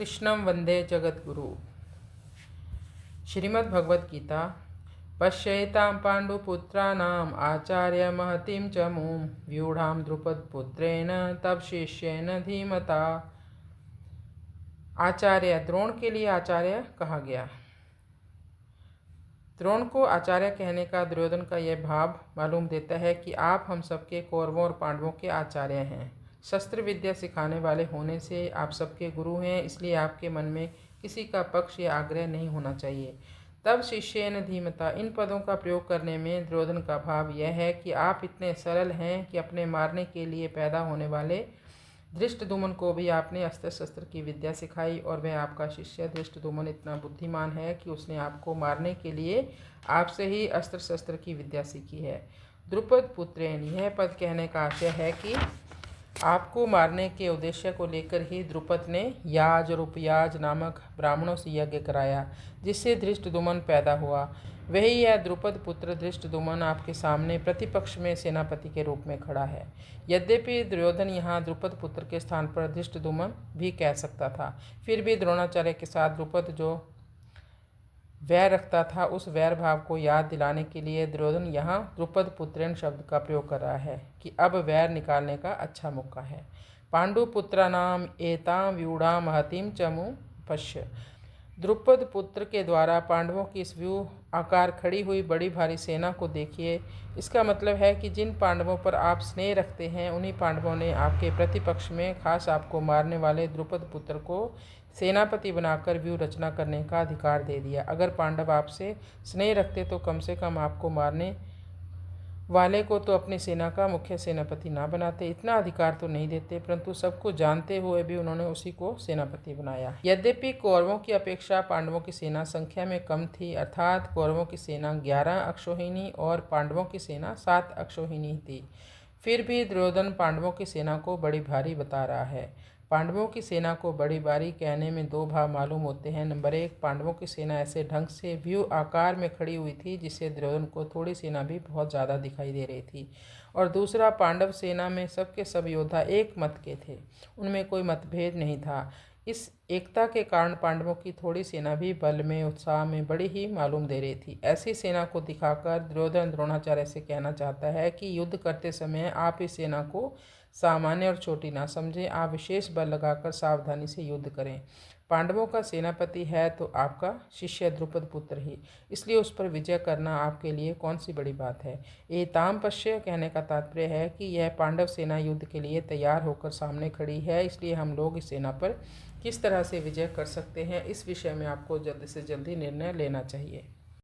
कृष्णं वंदे जगद्गुरु। श्रीमद्भगवद्गीता। पश्येतां पाण्डुपुत्राणाम् आचार्य महतीं च मूं व्यूढ़ां द्रुपदपुत्रेण तब शिष्येन धीमता। आचार्य द्रोण के लिए आचार्य कहा गया। द्रोण को आचार्य कहने का दुर्योधन का यह भाव मालूम देता है कि आप हम सबके कौरवों और पांडवों के आचार्य हैं। शस्त्र विद्या सिखाने वाले होने से आप सबके गुरु हैं, इसलिए आपके मन में किसी का पक्ष या आग्रह नहीं होना चाहिए। तब शिष्येन धीमता, इन पदों का प्रयोग करने में दुर्योधन का भाव यह है कि आप इतने सरल हैं कि अपने मारने के लिए पैदा होने वाले धृष्टद्युम्न को भी आपने अस्त्र शस्त्र की विद्या सिखाई, और वह आपका शिष्य धृष्टद्युम्न इतना बुद्धिमान है कि उसने आपको मारने के लिए आपसे ही अस्त्र शस्त्र की विद्या सीखी है। द्रुपद पुत्रेण, यह पद कहने का आशय है कि आपको मारने के उद्देश्य को लेकर ही द्रुपद ने याज और उपयाज नामक ब्राह्मणों से यज्ञ कराया, जिससे धृष्टद्युम्न पैदा हुआ। वही यह द्रुपद पुत्र धृष्टद्युम्न आपके सामने प्रतिपक्ष में सेनापति के रूप में खड़ा है। यद्यपि दुर्योधन यहाँ द्रुपद पुत्र के स्थान पर धृष्टद्युम्न भी कह सकता था, फिर भी द्रोणाचार्य के साथ द्रुपद जो वैर रखता था, उस वैर भाव को याद दिलाने के लिए दुर्योधन यहाँ द्रुपद पुत्रेण शब्द का प्रयोग कर रहा है कि अब वैर निकालने का अच्छा मौका है। पांडुपुत्राणाम एतां व्यूढ़ां महतीं च मूं पश्य, द्रुपद पुत्र के द्वारा पांडवों की इस व्यूह आकार खड़ी हुई बड़ी भारी सेना को देखिए। इसका मतलब है कि जिन पांडवों पर आप स्नेह रखते हैं, उन्हीं पांडवों ने आपके प्रतिपक्ष में खास आपको मारने वाले द्रुपद पुत्र को सेनापति बनाकर व्यूह रचना करने का अधिकार दे दिया। अगर पांडव आपसे स्नेह रखते तो कम से कम आपको मारने वाले को तो अपनी सेना का मुख्य सेनापति ना बनाते, इतना अधिकार तो नहीं देते, परंतु सबको जानते हुए भी उन्होंने उसी को सेनापति बनाया। यद्यपि कौरवों की अपेक्षा पांडवों की सेना संख्या में कम थी, अर्थात कौरवों की सेना 11 अक्षौहिणी और पांडवों की सेना 7 अक्षौहिणी थी, फिर भी दुर्योधन पांडवों की सेना को बड़ी भारी बता रहा है। पांडवों की सेना को बड़ी भारी कहने में दो भाव मालूम होते हैं। नंबर 1, पांडवों की सेना ऐसे ढंग से व्यूह आकार में खड़ी हुई थी जिससे दुर्योधन को थोड़ी सेना भी बहुत ज़्यादा दिखाई दे रही थी। और दूसरा, पांडव सेना में सबके सब योद्धा एक मत के थे, उनमें कोई मतभेद नहीं था। इस एकता के कारण पांडवों की थोड़ी सेना भी बल में उत्साह में बड़ी ही मालूम दे रही थी। ऐसी सेना को दिखाकर दुर्योधन द्रोणाचार्य से कहना चाहता है कि युद्ध करते समय आप इस सेना को सामान्य और छोटी ना समझें, आप विशेष बल लगाकर सावधानी से युद्ध करें। पांडवों का सेनापति है तो आपका शिष्य द्रुपद पुत्र ही, इसलिए उस पर विजय करना आपके लिए कौन सी बड़ी बात है। एताम पश्य कहने का तात्पर्य है कि यह पांडव सेना युद्ध के लिए तैयार होकर सामने खड़ी है, इसलिए हम लोग इस सेना पर किस तरह से विजय कर सकते हैं, इस विषय में आपको जल्द से जल्दी निर्णय लेना चाहिए।